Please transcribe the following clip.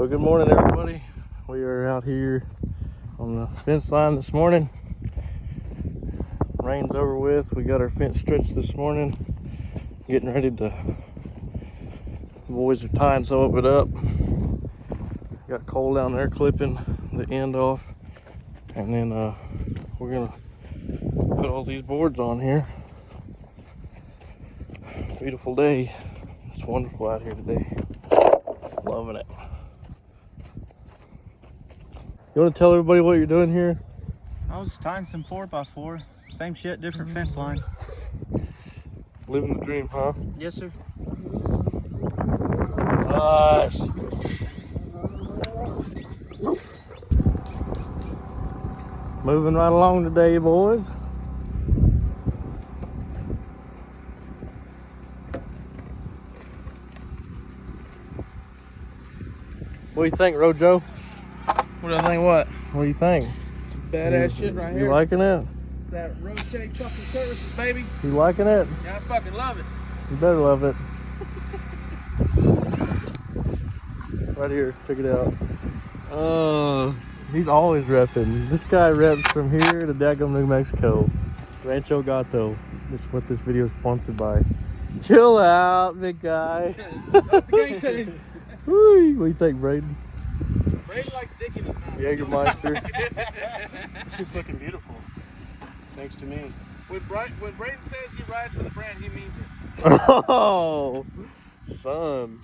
Well, good morning, everybody. We are out here on the fence line this morning. Rain's over with. We got our fence stretched this morning. Getting ready to. The boys are tying some of it up. Got Cole down there clipping the end off, and then we're gonna put all these boards on here. Beautiful day. It's wonderful out here today. Loving it. You want to tell everybody what you're doing here? I was tying some 4x4. Same shit, different fence line. Living the dream, huh? Yes, sir. Nice. Moving right along today, boys. What do you think, Rojo? What do I think? What? What do you think? Some badass shit right here. You liking it? It's that Roche Trucking Services, baby. You liking it? Yeah, I fucking love it. You better love it. Right here, check it out. He's always repping. This guy reps from here to Daggum, New Mexico. Rancho Gato. This is what this video is sponsored by. Chill out, big guy. Up the gang today. Woo, what do you think, Braden? Brady likes dick in his mouth. Jägermeister. She's looking beautiful. Thanks to me. When Braden says he rides for the brand, he means it. Oh, son.